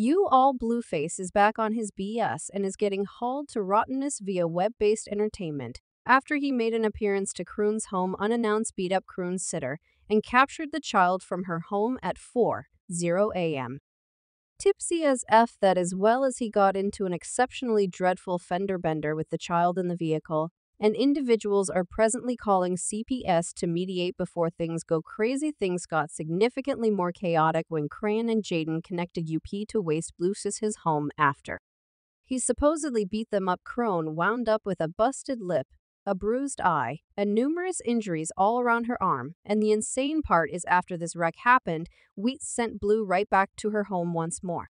You all Blueface is back on his BS and is getting hauled to rottenness via web-based entertainment after he made an appearance to Croon's home unannounced beat up Croon's sitter and captured the child from her home at 4:00 a.m. Tipsy as F that as well as he got into an exceptionally dreadful fender bender with the child in the vehicle, and individuals are presently calling CPS to mediate before things go crazy. Things got significantly more chaotic when Chrisean and Jaidyn connected UP to waste Blueface's home after he supposedly beat them up. Croon wound up with a busted lip, a bruised eye, and numerous injuries all around her arm, and the insane part is after this wreck happened, Wheat sent Blue right back to her home once more.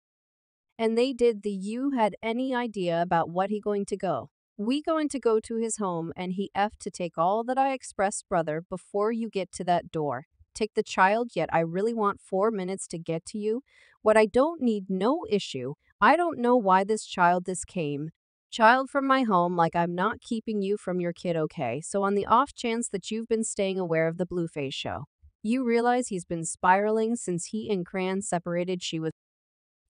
And they did the you had any idea about what he going to go. We going to go to his home and he F to take all that I expressed brother before you get to that door. Take the child yet I really want 4 minutes to get to you. What I don't need no issue. I don't know why this child this came. Child from my home like I'm not keeping you from your kid okay. So on the off chance that you've been staying aware of the Blueface show. You realize he's been spiraling since he and Chrisean separated. She was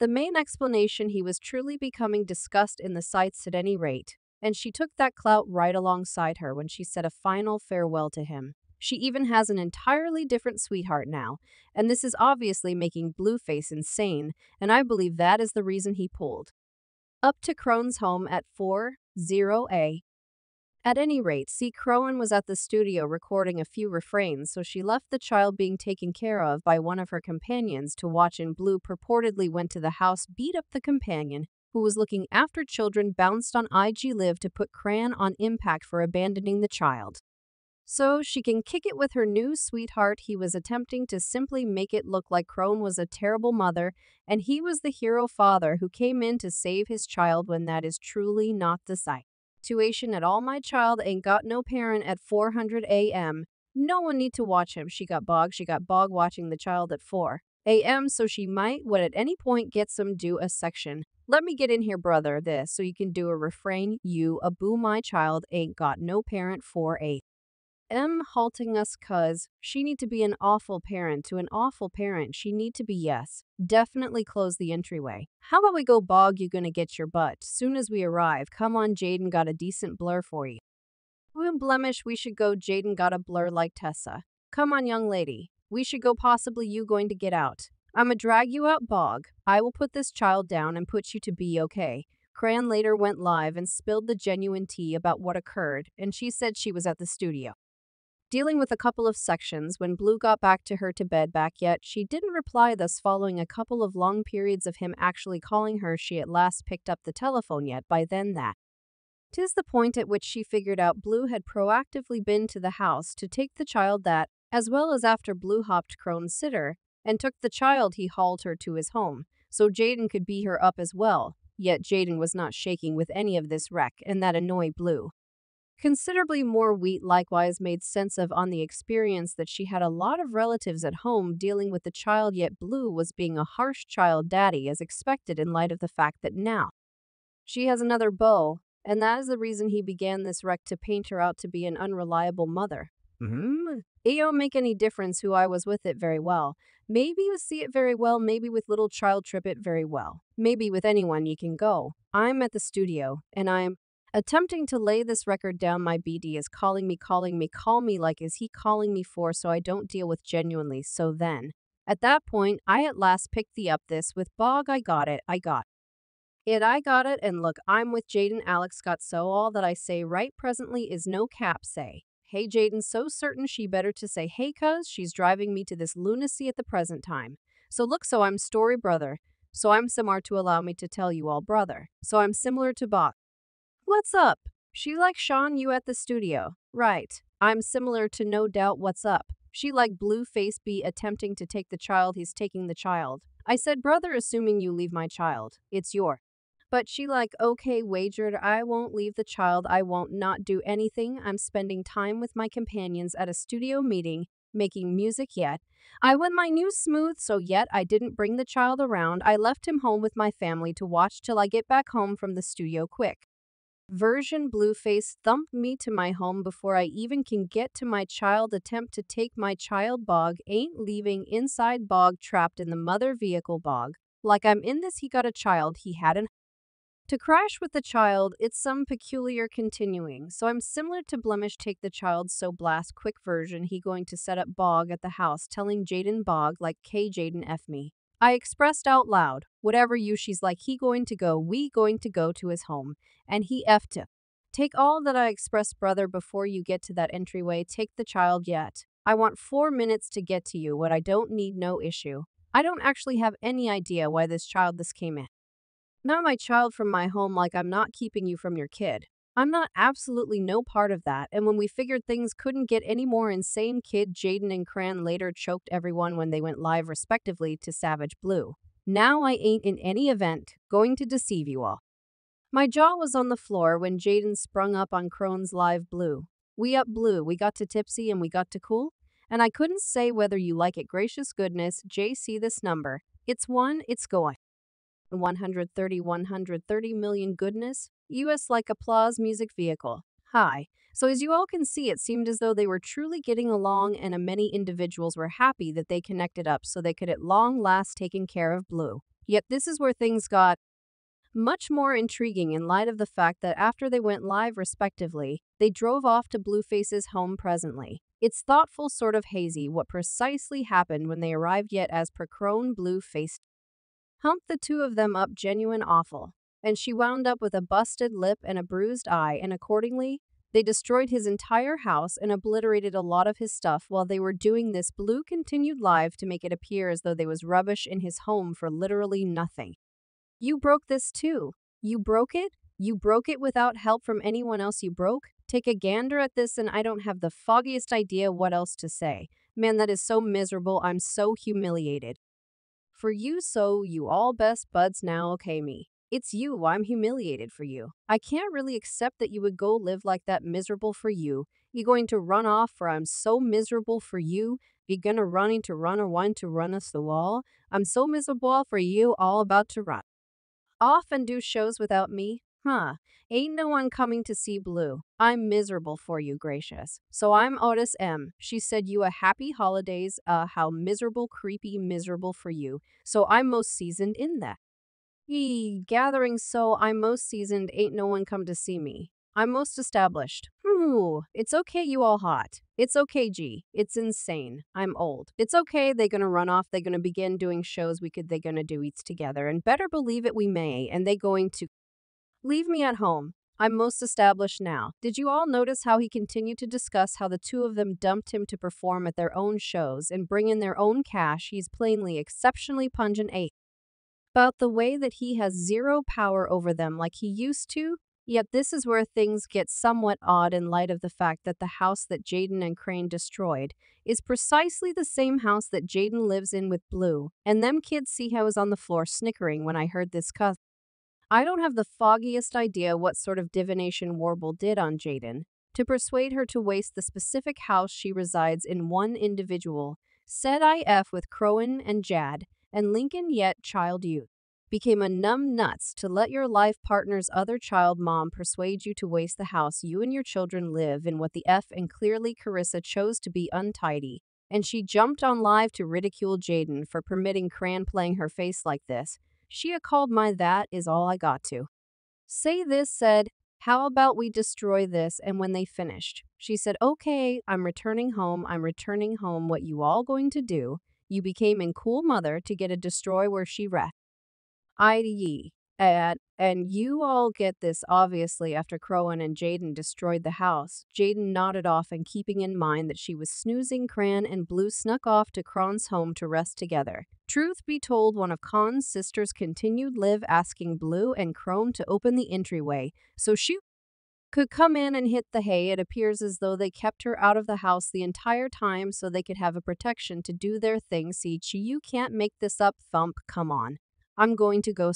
the main explanation he was truly becoming discussed in the sights at any rate. And she took that clout right alongside her when she said a final farewell to him. She even has an entirely different sweetheart now, and this is obviously making Blueface insane, and I believe that is the reason he pulled up to Croon's home at 4:00 a.m. At any rate, Croon was at the studio recording a few refrains, so she left the child being taken care of by one of her companions to watch, and Blue purportedly went to the house, beat up the companion, who was looking after children, bounced on IG Live to put Chrisean on impact for abandoning the child. So she can kick it with her new sweetheart. He was attempting to simply make it look like Croon was a terrible mother and he was the hero father who came in to save his child when that is truly not the situation at all. My child ain't got no parent at 4:00 a.m. No one need to watch him. She got bog watching the child at 4:00 a.m. so she might would at any point get some do a section. Let me get in here brother this so you can do a refrain. You a boo my child ain't got no parent 4:00 a.m. halting us cuz she need to be an awful parent to an awful parent. She need to be yes. Definitely close the entryway. How about we go bog you gonna get your butt soon as we arrive. Come on Jaidyn got a decent blur for you. Blemish we should go. Jaidyn got a blur like Tessa. Come on young lady. We should go possibly you going to get out. I'ma drag you out bog. I will put this child down and put you to be okay. Chrisean later went live and spilled the genuine tea about what occurred, and she said she was at the studio dealing with a couple of sections when Blue got back to her to bed back, yet she didn't reply, thus following a couple of long periods of him actually calling her. She at last picked up the telephone, yet by then that 'tis the point at which she figured out Blue had proactively been to the house to take the child that, as well as after Blue hopped Croon's sitter and took the child, he hauled her to his home, so Jaidyn could be her up as well. Yet Jaidyn was not shaking with any of this wreck, and that annoyed Blue considerably more. Wheat likewise made sense of on the experience that she had a lot of relatives at home dealing with the child, yet Blue was being a harsh child daddy as expected in light of the fact that now she has another beau, and that is the reason he began this wreck, to paint her out to be an unreliable mother. It don't make any difference who I was with it very well. Maybe you see it very well, maybe with little child trip it very well. Maybe with anyone you can go. I'm at the studio, and I'm attempting to lay this record down. My BD is calling me, call me like is he calling me for so I don't deal with genuinely. So then, at that point, I at last picked the up this with bog. I got it, and look, I'm with Jaidyn. Alex got so all that I say right presently is no cap say. Hey Jaidyn, so certain she better to say hey cuz she's driving me to this lunacy at the present time. So look, so I'm story brother. So I'm similar to allow me to tell you all brother. So I'm similar to bog. What's up? She like Sean you at the studio. Right. I'm similar to no doubt what's up. She like Blueface B attempting to take the child, he's taking the child. I said brother assuming you leave my child. It's your. But she like okay wagered I won't leave the child, I won't not do anything. I'm spending time with my companions at a studio meeting, making music yet. I went my new smooth so yet I didn't bring the child around. I left him home with my family to watch till I get back home from the studio quick. Version Blueface thumped me to my home before I even can get to my child. Attempt to take my child bog ain't leaving inside bog trapped in the mother vehicle bog. Like I'm in this, he got a child he hadn't. To crash with the child, it's some peculiar continuing. So I'm similar to Blemish take the child so blast quick version he going to set up Bog at the house telling Jaidyn Bog like K Jaidyn F me. I expressed out loud, whatever you she's like he going to go we going to go to his home, and he F to. Take all that I expressed brother before you get to that entryway take the child yet. I want 4 minutes to get to you what I don't need no issue. I don't actually have any idea why this child this came in. Not my child from my home like I'm not keeping you from your kid. I'm not absolutely no part of that, and when we figured things couldn't get any more insane kid Jaidyn and Cran later choked everyone when they went live respectively to Savage Blue. Now I ain't in any event going to deceive you all. My jaw was on the floor when Jaidyn sprung up on Crone's live Blue. We up Blue, we got to tipsy and we got to cool? And I couldn't say whether you like it gracious goodness, JC this number. It's going. 130 million goodness, US like applause music vehicle. Hi. So as you all can see, it seemed as though they were truly getting along and many individuals were happy that they connected up so they could at long last taking care of Blue. Yet this is where things got much more intriguing in light of the fact that after they went live respectively, they drove off to Blueface's home presently. It's thoughtful sort of hazy what precisely happened when they arrived yet as per Crone Blueface humped the two of them up genuine awful, and she wound up with a busted lip and a bruised eye, and accordingly, they destroyed his entire house and obliterated a lot of his stuff while they were doing this. Blue continued live to make it appear as though they was rubbish in his home for literally nothing. You broke this too. You broke it? You broke it without help from anyone else you broke? Take a gander at this and I don't have the foggiest idea what else to say. Man, that is so miserable. I'm so humiliated. For you so you all best buds now okay me. It's you, I'm humiliated for you. I can't really accept that you would go live like that miserable for you. You going to run off for I'm so miserable for you. You gonna running to run or want to run us the wall. I'm so miserable for you all about to run off and do shows without me? Huh. Ain't no one coming to see Blue. I'm miserable for you, gracious. So I'm Otis M. She said you a happy holidays, how miserable, creepy, miserable for you. So I'm most seasoned in that. Gathering so I'm most seasoned ain't no one come to see me. I'm most established. It's okay you all hot. It's okay G. It's insane. I'm old. It's okay they gonna run off. They gonna begin doing shows they gonna do eats together. And better believe it we may. And they going to leave me at home. I'm most established now. Did you all notice how he continued to discuss how the two of them dumped him to perform at their own shows and bring in their own cash? He's plainly exceptionally pungent about the way that he has zero power over them like he used to. Yet this is where things get somewhat odd in light of the fact that the house that Jaidyn and Crane destroyed is precisely the same house that Jaidyn lives in with Blue, and them kids see how I was on the floor snickering when I heard this cuss. I don't have the foggiest idea what sort of divination Warble did on Jaidyn to persuade her to waste the specific house she resides in one individual, said IF with Crowan and Jad, and Lincoln yet child youth. Became a numb nuts to let your life partner's other child mom persuade you to waste the house you and your children live in what the F and clearly Carissa chose to be untidy, and she jumped on live to ridicule Jaidyn for permitting Cran playing her face like this. She called my that is all I got to say this said, how about we destroy this and when they finished, she said okay, I'm returning home, what you all going to do, you became in cool mother to get a destroy where she rest. IDE. And you all get this obviously after Crowan and Jaidyn destroyed the house. Jaidyn nodded off and keeping in mind that she was snoozing, Cran and Blue snuck off to Cron's home to rest together. Truth be told, one of Khan's sisters continued live asking Blue and Crone to open the entryway so she could come in and hit the hay. It appears as though they kept her out of the house the entire time so they could have a protection to do their thing. See, you can't make this up, thump, come on. I'm going to go.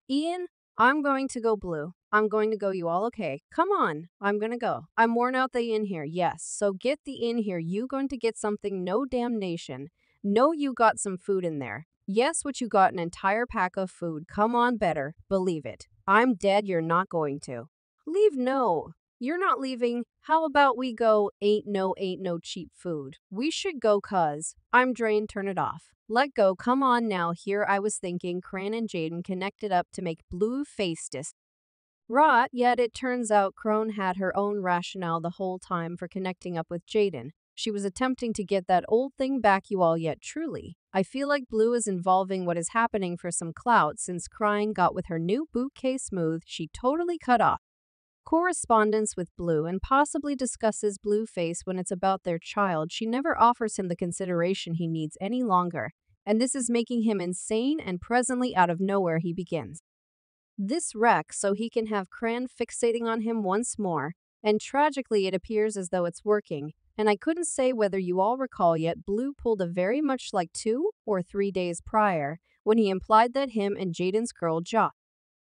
Ian, I'm going to go Blue. I'm going to go you all okay. Come on, I'm gonna go. I'm worn out the in here, yes. So get the in here. You going to get something? No damnation. No, you got some food in there. Yes, what you got an entire pack of food. Come on, better. Believe it. I'm dead, you're not going to. Leave no. You're not leaving. How about we go? Ain't no cheap food. We should go cuz I'm drained, turn it off. Let go, come on now. Here I was thinking Cran and Jaidyn connected up to make Blueface this rot, yet it turns out Crone had her own rationale the whole time for connecting up with Jaidyn. She was attempting to get that old thing back, you all, yet truly. I feel like Blue is involving what is happening for some clout since Crying got with her new bouquet smooth, she totally cut off correspondence with Blue and possibly discusses Blueface when it's about their child. She never offers him the consideration he needs any longer, and this is making him insane, and presently out of nowhere he begins this wreck so he can have Cran fixating on him once more, and tragically it appears as though it's working, and I couldn't say whether you all recall yet Blue pulled a very much like 2 or 3 days prior when he implied that him and Jaidyn's girl